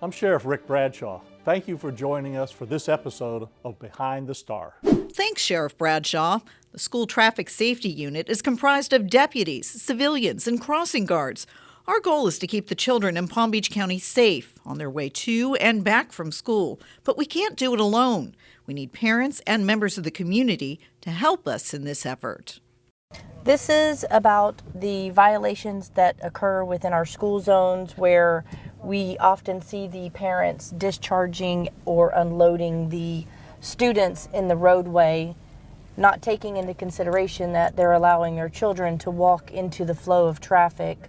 I'm Sheriff Rick Bradshaw. Thank you for joining us for this episode of Behind the Star. Thanks, Sheriff Bradshaw. The School Traffic Safety Unit is comprised of deputies, civilians, and crossing guards. Our goal is to keep the children in Palm Beach County safe on their way to and back from school, but we can't do it alone. We need parents and members of the community to help us in this effort. This is about the violations that occur within our school zones where we often see the parents discharging or unloading the students in the roadway, not taking into consideration that they're allowing their children to walk into the flow of traffic.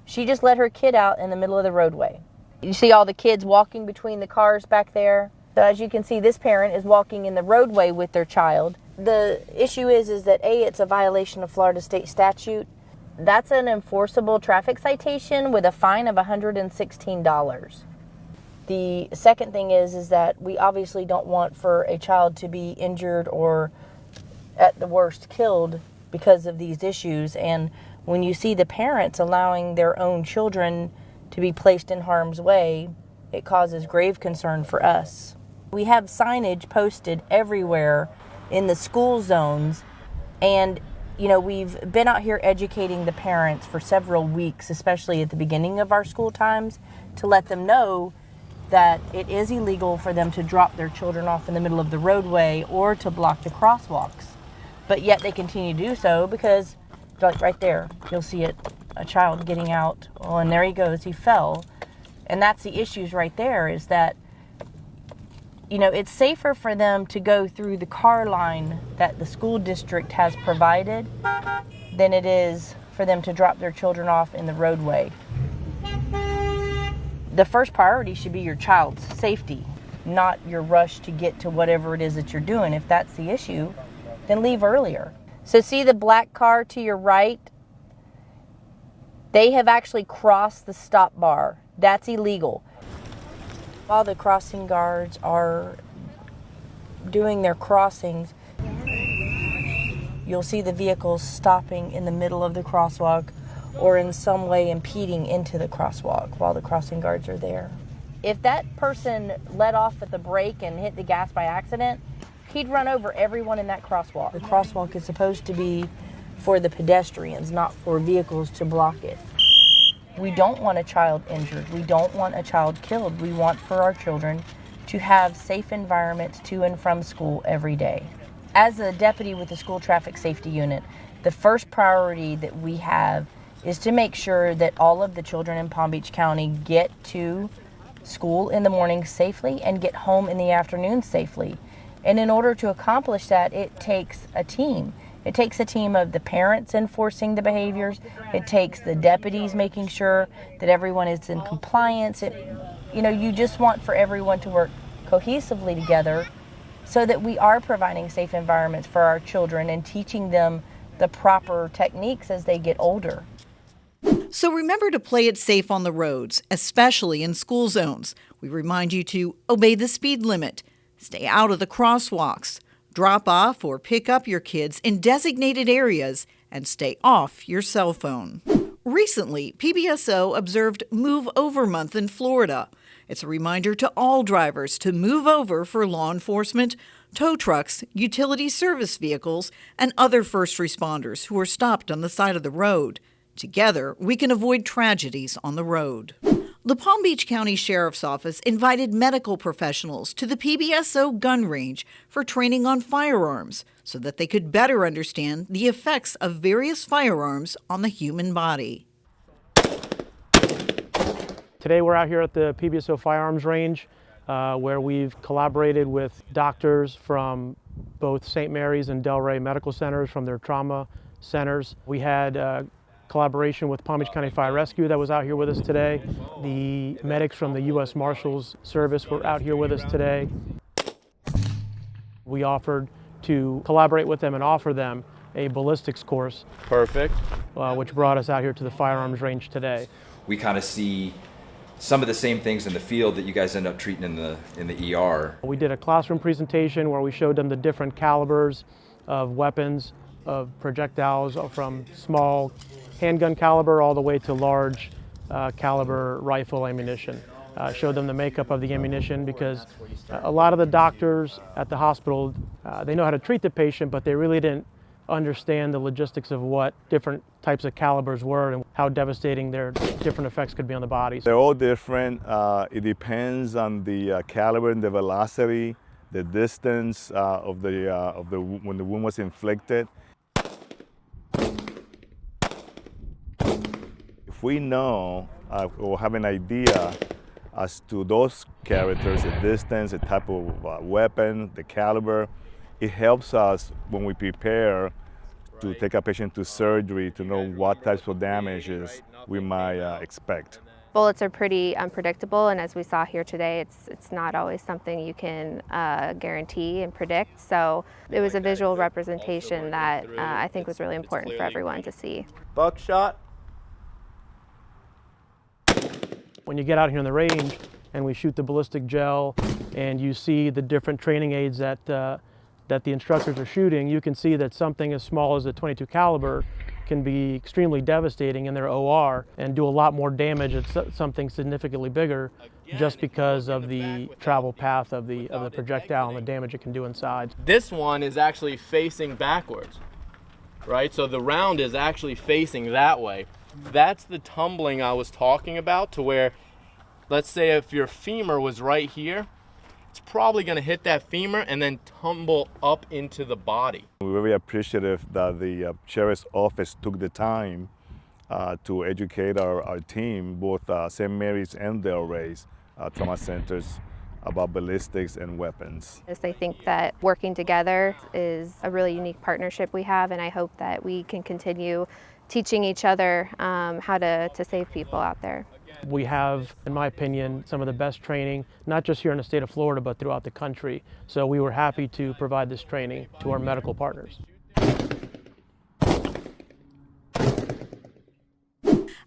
She just let her kid out in the middle of the roadway. You see all the kids walking between the cars back there? So as you can see, this parent is walking in the roadway with their child. The issue is that A, it's a violation of Florida state statute. That's an enforceable traffic citation with a fine of $116. The second thing is that we obviously don't want for a child to be injured or at the worst killed because of these issues. And when you see the parents allowing their own children to be placed in harm's way, it causes grave concern for us. We have signage posted everywhere in the school zones, and we've been out here educating the parents for several weeks, especially at the beginning of our school times, to let them know that it is illegal for them to drop their children off in the middle of the roadway or to block the crosswalks. But yet they continue to do so because, like right there, you'll see it, a child getting out. Oh, and there he goes, he fell. And that's the issues right there, is that it's safer for them to go through the car line that the school district has provided than it is for them to drop their children off in the roadway. The first priority should be your child's safety, not your rush to get to whatever it is that you're doing. If that's the issue, then leave earlier. So see the black car to your right? They have actually crossed the stop bar. That's illegal. While the crossing guards are doing their crossings, you'll see the vehicles stopping in the middle of the crosswalk or in some way impeding into the crosswalk while the crossing guards are there. If that person let off at the brake and hit the gas by accident, he'd run over everyone in that crosswalk. The crosswalk is supposed to be for the pedestrians, not for vehicles to block it. We don't want a child injured. We don't want a child killed. We want for our children to have safe environments to and from school every day. As a deputy with the School Traffic Safety Unit, the first priority that we have is to make sure that all of the children in Palm Beach County get to school in the morning safely and get home in the afternoon safely. And in order to accomplish that, it takes a team. It takes a team of the parents enforcing the behaviors. It takes the deputies making sure that everyone is in compliance. You just want for everyone to work cohesively together so that we are providing safe environments for our children and teaching them the proper techniques as they get older. So remember to play it safe on the roads, especially in school zones. We remind you to obey the speed limit, stay out of the crosswalks, drop off or pick up your kids in designated areas, and stay off your cell phone. Recently, PBSO observed Move Over Month in Florida. It's a reminder to all drivers to move over for law enforcement, tow trucks, utility service vehicles, and other first responders who are stopped on the side of the road. Together, we can avoid tragedies on the road. The Palm Beach County Sheriff's Office invited medical professionals to the PBSO gun range for training on firearms so that they could better understand the effects of various firearms on the human body. Today we're out here at the PBSO Firearms range where we've collaborated with doctors from both St. Mary's and Delray Medical Centers from their trauma centers. We had collaboration with Palm Beach County Fire Rescue that was out here with us today. The medics from the U.S. Marshals Service were out here with us today. We offered to collaborate with them and offer them a ballistics course. Perfect. Which brought us out here to the firearms range today. We kind of see some of the same things in the field that you guys end up treating in the ER. We did a classroom presentation where we showed them the different calibers of weapons, of projectiles from small handgun caliber all the way to large caliber rifle ammunition. showed them the makeup of the ammunition, because a lot of the doctors at the hospital, they know how to treat the patient, but they really didn't understand the logistics of what different types of calibers were and how devastating their different effects could be on the body. They're all different. It depends on the caliber and the velocity, the distance of the when the wound was inflicted. If we know or have an idea as to those characters, the distance, the type of weapon, the caliber, it helps us when we prepare to take a patient to surgery to know what types of damages we might expect. Bullets are pretty unpredictable, and as we saw here today, it's not always something you can guarantee and predict. So it was a visual representation that I think was really important for everyone to see. Buckshot. When you get out here in the range and we shoot the ballistic gel and you see the different training aids that the instructors are shooting, you can see that something as small as a .22 caliber can be extremely devastating in their OR and do a lot more damage at something significantly bigger, just because of the travel path of the projectile and the damage it can do inside. This one is actually facing backwards, right? So the round is actually facing that way. That's the tumbling I was talking about, to where, let's say if your femur was right here, it's probably going to hit that femur and then tumble up into the body. We're very appreciative that the Sheriff's Office took the time to educate our team, both St. Mary's and Del Rey's trauma centers, about ballistics and weapons. I think that working together is a really unique partnership we have, and I hope that we can continue teaching each other how to save people out there. We have, in my opinion, some of the best training, not just here in the state of Florida, but throughout the country. So we were happy to provide this training to our medical partners.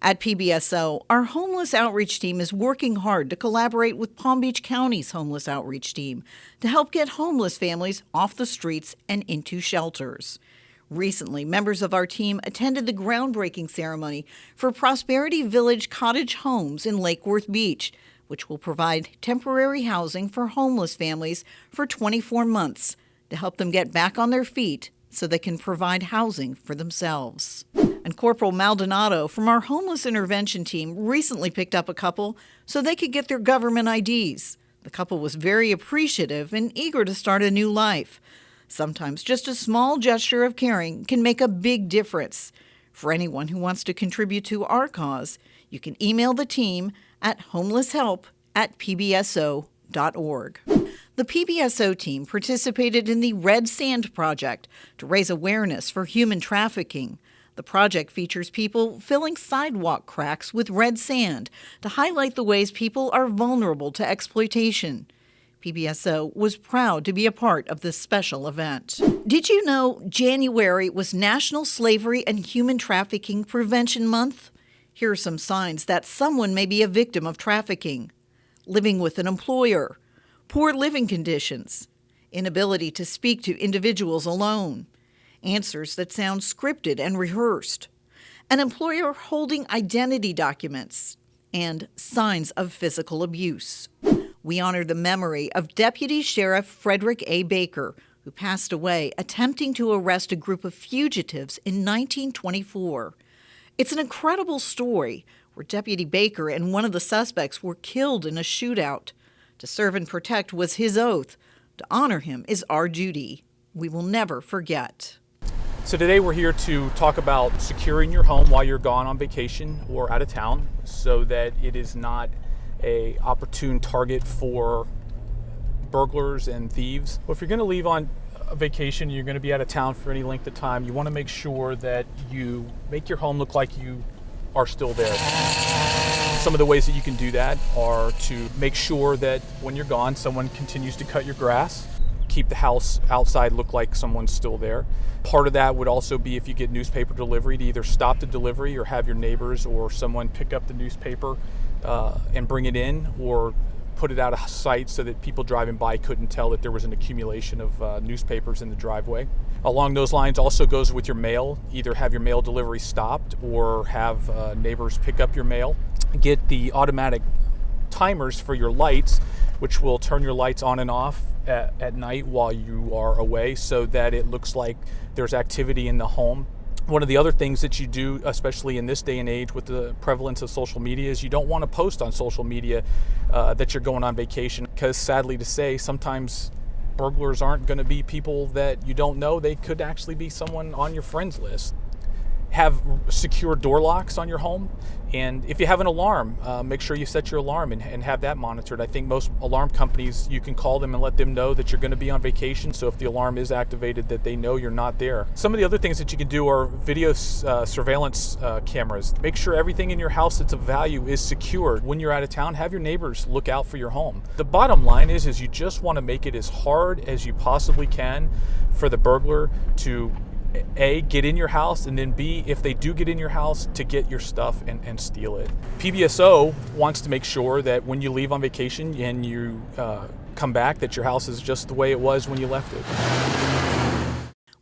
At PBSO, our homeless outreach team is working hard to collaborate with Palm Beach County's homeless outreach team to help get homeless families off the streets and into shelters. Recently, members of our team attended the groundbreaking ceremony for Prosperity Village Cottage Homes in Lake Worth Beach, which will provide temporary housing for homeless families for 24 months to help them get back on their feet so they can provide housing for themselves. And Corporal Maldonado from our homeless intervention team recently picked up a couple so they could get their government IDs. The couple was very appreciative and eager to start a new life. Sometimes just a small gesture of caring can make a big difference. For anyone who wants to contribute to our cause, you can email the team at homelesshelp@pbso.org. The PBSO team participated in the Red Sand Project to raise awareness for human trafficking. The project features people filling sidewalk cracks with red sand to highlight the ways people are vulnerable to exploitation. PBSO was proud to be a part of this special event. Did you know January was National Slavery and Human Trafficking Prevention Month? Here are some signs that someone may be a victim of trafficking: living with an employer, poor living conditions, inability to speak to individuals alone, answers that sound scripted and rehearsed, an employer holding identity documents, and signs of physical abuse. We honor the memory of Deputy Sheriff Frederick A. Baker, who passed away attempting to arrest a group of fugitives in 1924. It's an incredible story where Deputy Baker and one of the suspects were killed in a shootout. To serve and protect was his oath. To honor him is our duty. We will never forget. So today we're here to talk about securing your home while you're gone on vacation or out of town so that it is not an opportune target for burglars and thieves. Well, if you're going to leave on a vacation, you're going to be out of town for any length of time, you want to make sure that you make your home look like you are still there. Some of the ways that you can do that are to make sure that when you're gone, someone continues to cut your grass, keep the house outside look like someone's still there. Part of that would also be if you get newspaper delivery, to either stop the delivery or have your neighbors or someone pick up the newspaper and bring it in, or put it out of sight so that people driving by couldn't tell that there was an accumulation of newspapers in the driveway. Along those lines also goes with your mail. Either have your mail delivery stopped or have neighbors pick up your mail. Get the automatic timers for your lights, which will turn your lights on and off at night while you are away, so that it looks like there's activity in the home. One of the other things that you do, especially in this day and age with the prevalence of social media, is you don't want to post on social media that you're going on vacation, because sadly to say, sometimes burglars aren't going to be people that you don't know. They could actually be someone on your friends list. Have secure door locks on your home, and if you have an alarm, make sure you set your alarm and have that monitored. I think most alarm companies, you can call them and let them know that you're going to be on vacation, so if the alarm is activated, that they know you're not there. Some of the other things that you can do are video surveillance cameras. Make sure everything in your house that's of value is secured. When you're out of town, have your neighbors look out for your home. The bottom line is you just want to make it as hard as you possibly can for the burglar to A, get in your house, and then B, if they do get in your house, to get your stuff and steal it. PBSO wants to make sure that when you leave on vacation and you come back, that your house is just the way it was when you left it.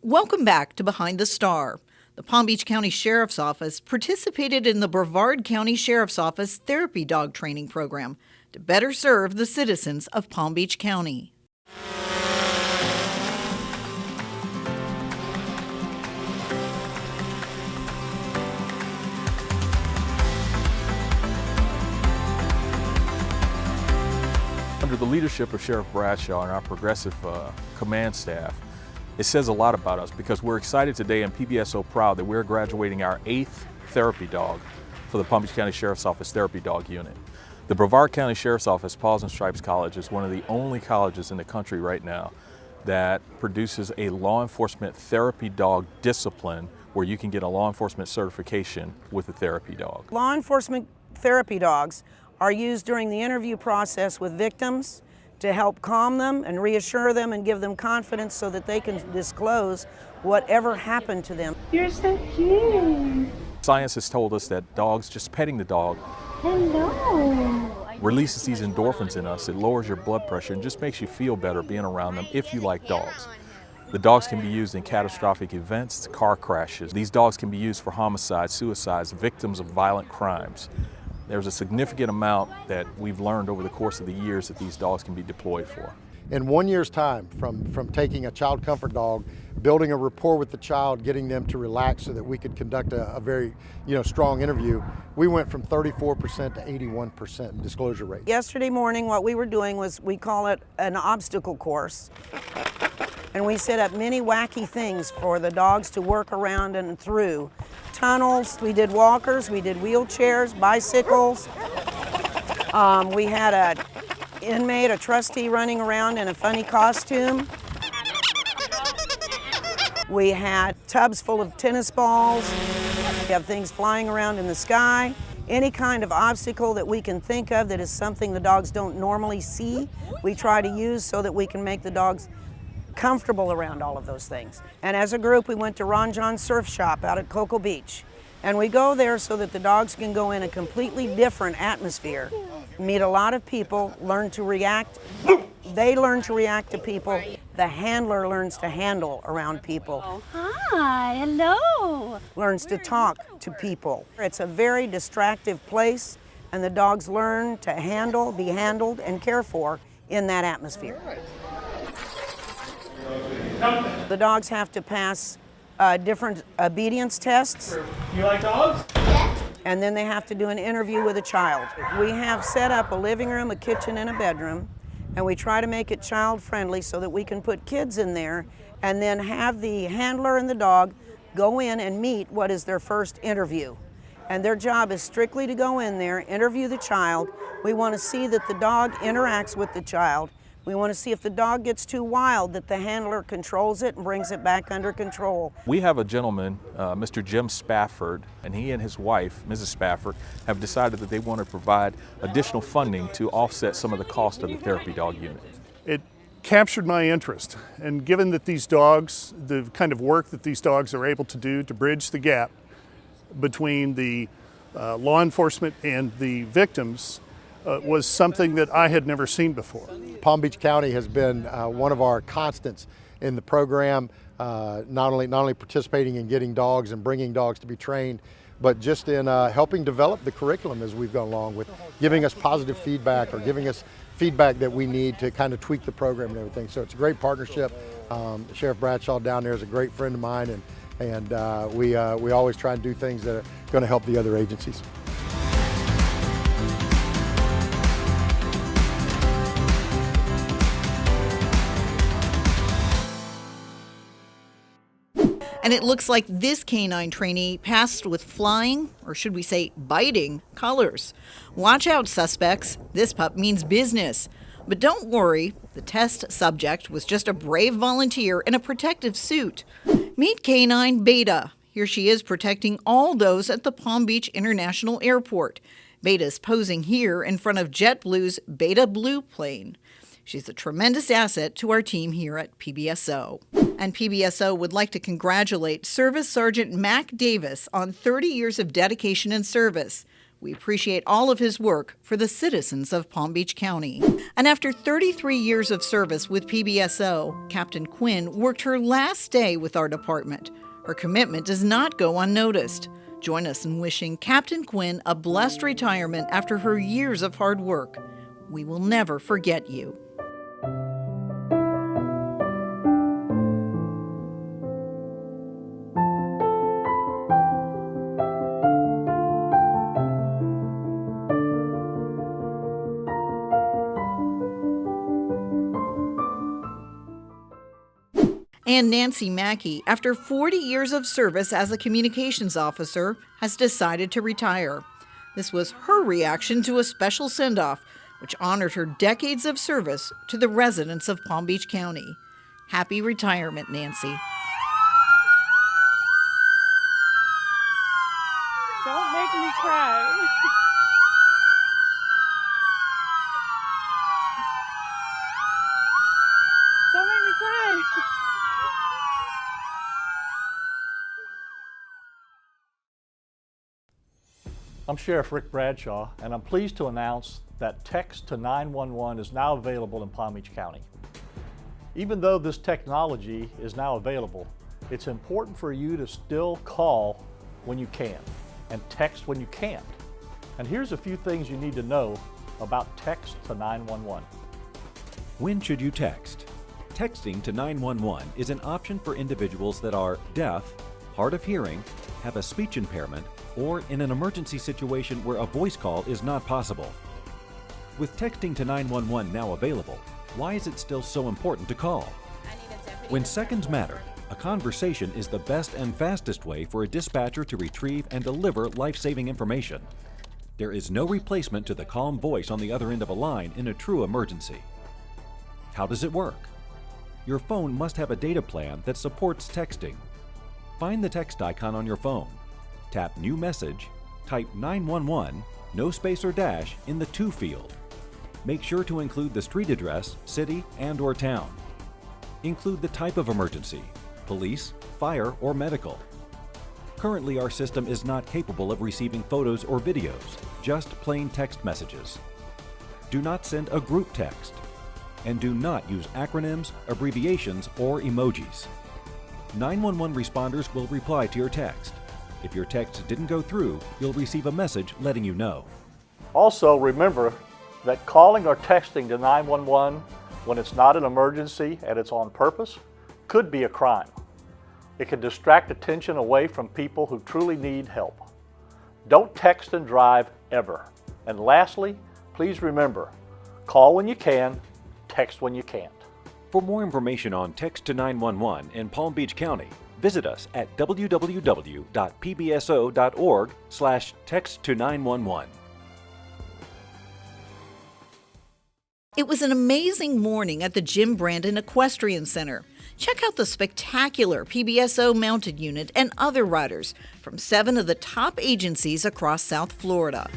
Welcome back to Behind the Star. The Palm Beach County Sheriff's Office participated in the Brevard County Sheriff's Office Therapy Dog Training Program to better serve the citizens of Palm Beach County. Under the leadership of Sheriff Bradshaw and our progressive command staff, it says a lot about us, because we're excited today and PBSO proud that we're graduating our 8th therapy dog for the Palm Beach County Sheriff's Office Therapy Dog Unit. The Brevard County Sheriff's Office Paws and Stripes College is one of the only colleges in the country right now that produces a law enforcement therapy dog discipline where you can get a law enforcement certification with a therapy dog. Law enforcement therapy dogs are used during the interview process with victims to help calm them and reassure them and give them confidence so that they can disclose whatever happened to them. You're so cute. Science has told us that dogs, just petting the dog, releases these endorphins in us. It lowers your blood pressure and just makes you feel better being around them if you like dogs. The dogs can be used in catastrophic events, car crashes. These dogs can be used for homicides, suicides, victims of violent crimes. There's a significant amount that we've learned over the course of the years that these dogs can be deployed for. In 1 year's time, from taking a child comfort dog, building a rapport with the child, getting them to relax so that we could conduct a very strong interview, we went from 34% to 81% disclosure rate. Yesterday morning, what we were doing was, we call it an obstacle course. And we set up many wacky things for the dogs to work around and through. Tunnels, we did walkers, we did wheelchairs, bicycles. We had an inmate, a trustee, running around in a funny costume. We had tubs full of tennis balls. We have things flying around in the sky. Any kind of obstacle that we can think of that is something the dogs don't normally see, we try to use so that we can make the dogs comfortable around all of those things. And as a group, we went to Ron John's surf shop out at Cocoa Beach. And we go there so that the dogs can go in a completely different atmosphere, meet a lot of people, learn to react. They learn to react to people. The handler learns to handle around people. Hi, hello. Learns to talk to people. It's a very distractive place, and the dogs learn to handle, be handled, and care for in that atmosphere. The dogs have to pass different obedience tests. You like dogs? And then they have to do an interview with a child. We have set up a living room, a kitchen, and a bedroom, and we try to make it child friendly so that we can put kids in there and then have the handler and the dog go in and meet what is their first interview. And their job is strictly to go in there, interview the child. We want to see that the dog interacts with the child. We want to see if the dog gets too wild, that the handler controls it and brings it back under control. We have a gentleman, Mr. Jim Spafford, and he and his wife, Mrs. Spafford, have decided that they want to provide additional funding to offset some of the cost of the therapy dog unit. It captured my interest, and given that these dogs, the kind of work that these dogs are able to do to bridge the gap between the law enforcement and the victims, was something that I had never seen before. Palm Beach County has been one of our constants in the program, not only participating in getting dogs and bringing dogs to be trained, but just in helping develop the curriculum as we've gone along with giving us positive feedback or giving us feedback that we need to kind of tweak the program and everything. So it's a great partnership. Sheriff Bradshaw down there is a great friend of mine, and we always try and do things that are going to help the other agencies. And it looks like this canine trainee passed with flying, or should we say biting, colors. Watch out, suspects. This pup means business. But don't worry, the test subject was just a brave volunteer in a protective suit. Meet Canine Beta. Here she is protecting all those at the Palm Beach International Airport. Beta's posing here in front of JetBlue's Beta Blue plane. She's a tremendous asset to our team here at PBSO. And PBSO would like to congratulate Service Sergeant Mac Davis on 30 years of dedication and service. We appreciate all of his work for the citizens of Palm Beach County. And after 33 years of service with PBSO, Captain Quinn worked her last day with our department. Her commitment does not go unnoticed. Join us in wishing Captain Quinn a blessed retirement after her years of hard work. We will never forget you. And Nancy Mackey, after 40 years of service as a communications officer, has decided to retire. This was her reaction to a special send-off, which honored her decades of service to the residents of Palm Beach County. Happy retirement, Nancy. Don't make me cry. Don't make me cry. I'm Sheriff Rick Bradshaw, and I'm pleased to announce that text to 911 is now available in Palm Beach County. Even though this technology is now available, it's important for you to still call when you can and text when you can't. And here's a few things you need to know about text to 911. When should you text? Texting to 911 is an option for individuals that are deaf, hard of hearing, have a speech impairment, or in an emergency situation where a voice call is not possible. With texting to 911 now available, why is it still so important to call? When seconds matter, a conversation is the best and fastest way for a dispatcher to retrieve and deliver life-saving information. There is no replacement to the calm voice on the other end of a line in a true emergency. How does it work? Your phone must have a data plan that supports texting. Find the text icon on your phone. Tap New Message, type 911, no space or dash in the To field. Make sure to include the street address, city, and/or town. Include the type of emergency, police, fire, or medical. Currently, our system is not capable of receiving photos or videos, just plain text messages. Do not send a group text. And do not use acronyms, abbreviations, or emojis. 911 responders will reply to your text. If your text didn't go through, you'll receive a message letting you know. Also, remember that calling or texting to 911 when it's not an emergency and it's on purpose could be a crime. It can distract attention away from people who truly need help. Don't text and drive ever. And lastly, please remember, call when you can, text when you can't. For more information on text to 911 in Palm Beach County, visit us at www.pbso.org/text-to-911. It was an amazing morning at the Jim Brandon Equestrian Center. Check out the spectacular PBSO mounted unit and other riders from 7 of the top agencies across South Florida.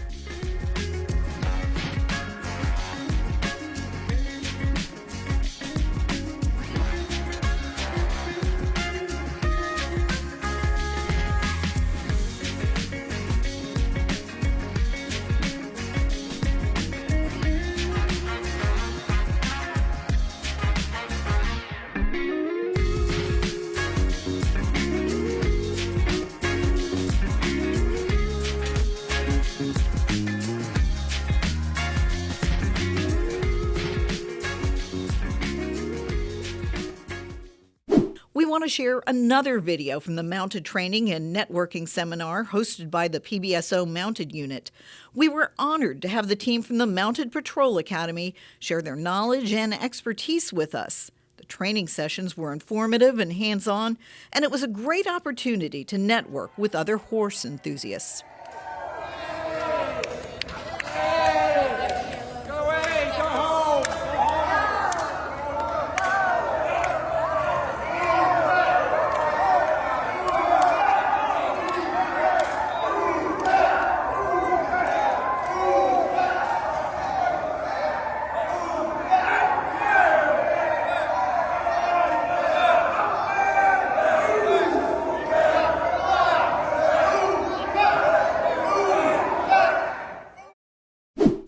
want to share another video from the Mounted Training and Networking Seminar hosted by the PBSO Mounted Unit. We were honored to have the team from the Mounted Patrol Academy share their knowledge and expertise with us. The training sessions were informative and hands-on, and it was a great opportunity to network with other horse enthusiasts.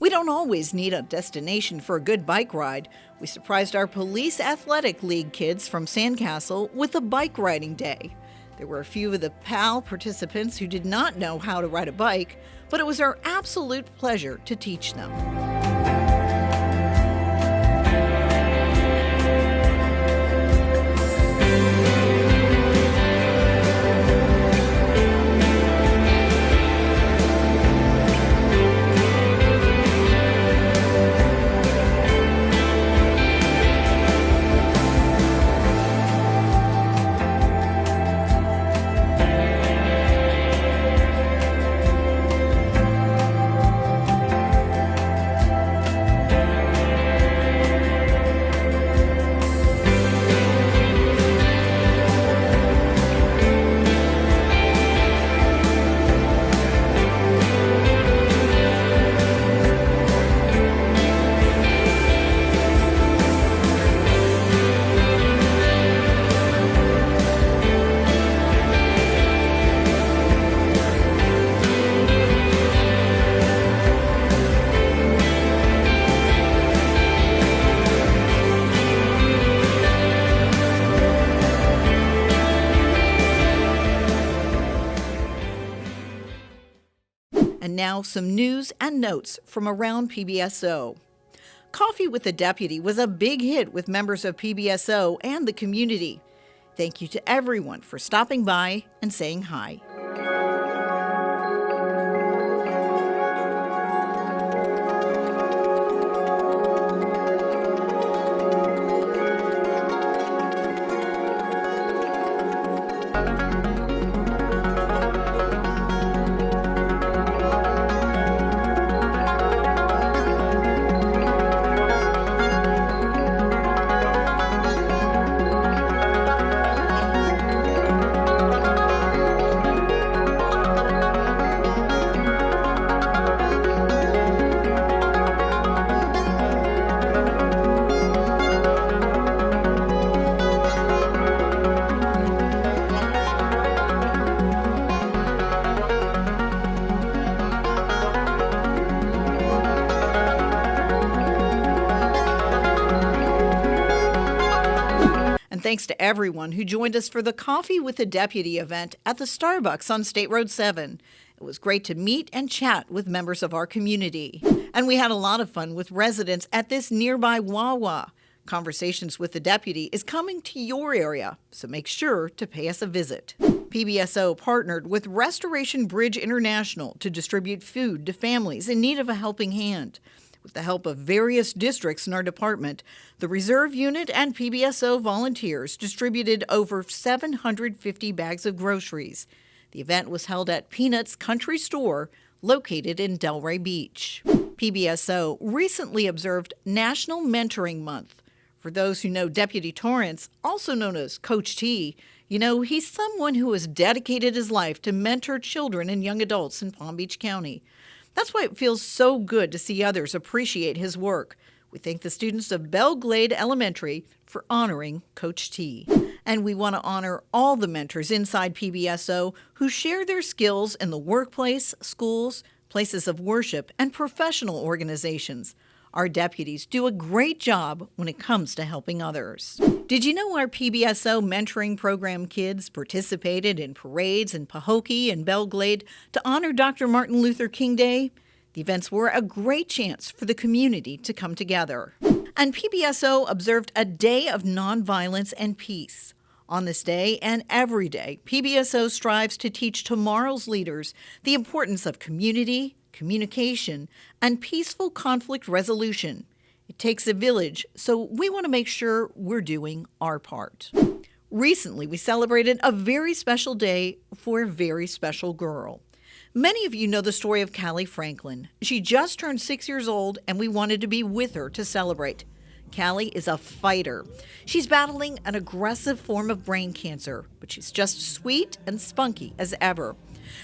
We don't always need a destination for a good bike ride. We surprised our Police Athletic League kids from Sandcastle with a bike riding day. There were a few of the PAL participants who did not know how to ride a bike, but it was our absolute pleasure to teach them. And now some news and notes from around PBSO. Coffee with the Deputy was a big hit with members of PBSO and the community. Thank you to everyone for stopping by and saying hi. And thanks to everyone who joined us for the Coffee with the Deputy event at the Starbucks on State Road 7. It was great to meet and chat with members of our community. And we had a lot of fun with residents at this nearby Wawa. Conversations with the Deputy is coming to your area, so make sure to pay us a visit. PBSO partnered with Restoration Bridge International to distribute food to families in need of a helping hand. With the help of various districts in our department, the Reserve Unit and PBSO volunteers distributed over 750 bags of groceries. The event was held at Peanuts Country Store, located in Delray Beach. PBSO recently observed National Mentoring Month. For those who know Deputy Torrance, also known as Coach T, you know he's someone who has dedicated his life to mentor children and young adults in Palm Beach County. That's why it feels so good to see others appreciate his work. We thank the students of Belle Glade Elementary for honoring Coach T. And we want to honor all the mentors inside PBSO who share their skills in the workplace, schools, places of worship, and professional organizations. Our deputies do a great job when it comes to helping others. Did you know our PBSO mentoring program kids participated in parades in Pahokee and Belle Glade to honor Dr. Martin Luther King Day? The events were a great chance for the community to come together. And PBSO observed a day of nonviolence and peace. On this day and every day, PBSO strives to teach tomorrow's leaders the importance of community, communication, and peaceful conflict resolution. It takes a village, so we want to make sure we're doing our part. Recently, we celebrated a very special day for a very special girl. Many of you know the story of Callie Franklin. She just turned 6 years old, and we wanted to be with her to celebrate. Callie is a fighter. She's battling an aggressive form of brain cancer, but she's just sweet and spunky as ever.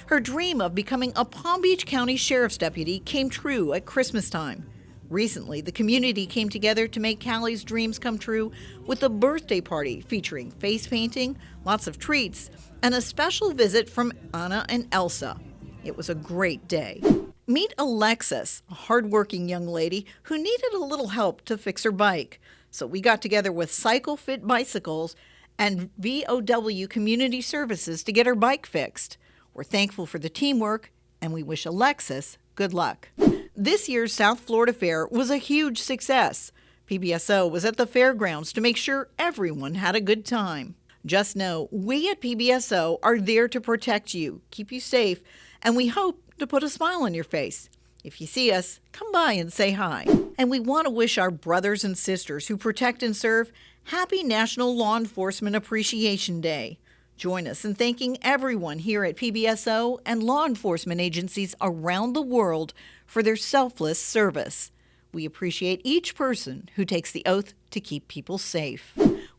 Her dream of becoming a Palm Beach County Sheriff's deputy came true at Christmas time. Recently, the community came together to make Callie's dreams come true with a birthday party featuring face painting, lots of treats, and a special visit from Anna and Elsa. It was a great day. Meet Alexis, a hardworking young lady who needed a little help to fix her bike. So we got together with Cycle Fit Bicycles and VOW Community Services to get her bike fixed. We're thankful for the teamwork, and we wish Alexis good luck. This year's South Florida Fair was a huge success. PBSO was at the fairgrounds to make sure everyone had a good time. Just know, we at PBSO are there to protect you, keep you safe, and we hope to put a smile on your face. If you see us, come by and say hi. And we want to wish our brothers and sisters who protect and serve happy National Law Enforcement Appreciation Day. Join us in thanking everyone here at PBSO and law enforcement agencies around the world for their selfless service. We appreciate each person who takes the oath to keep people safe.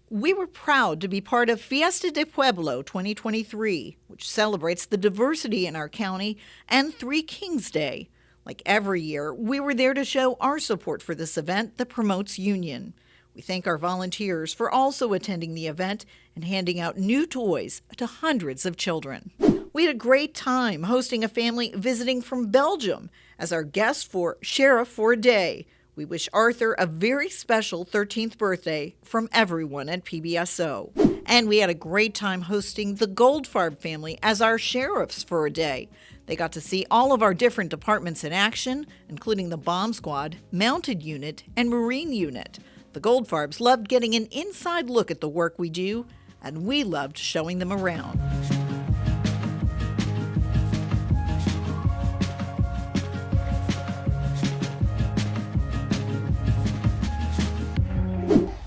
We were proud to be part of Fiesta de Pueblo 2023, which celebrates the diversity in our county, and Three Kings Day. Like every year, we were there to show our support for this event that promotes union. We thank our volunteers for also attending the event and handing out new toys to hundreds of children. We had a great time hosting a family visiting from Belgium as our guest for Sheriff for a Day. We wish Arthur a very special 13th birthday from everyone at PBSO. And we had a great time hosting the Goldfarb family as our sheriffs for a day. They got to see all of our different departments in action, including the Bomb Squad, Mounted Unit, and Marine Unit. The Goldfarbs loved getting an inside look at the work we do, and we loved showing them around.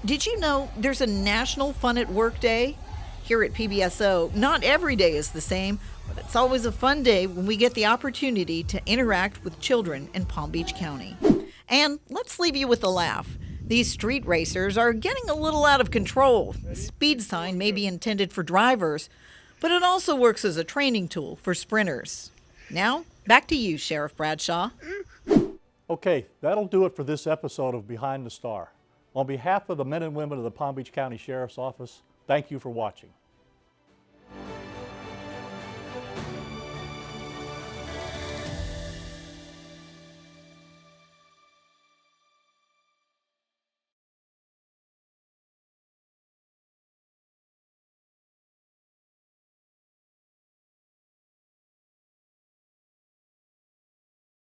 Did you know there's a National Fun at Work Day? Here at PBSO, not every day is the same, but it's always a fun day when we get the opportunity to interact with children in Palm Beach County. And let's leave you with a laugh. These street racers are getting a little out of control. The speed sign may be intended for drivers, but it also works as a training tool for sprinters. Now, back to you, Sheriff Bradshaw. Okay, that'll do it for this episode of Behind the Star. On behalf of the men and women of the Palm Beach County Sheriff's Office, thank you for watching.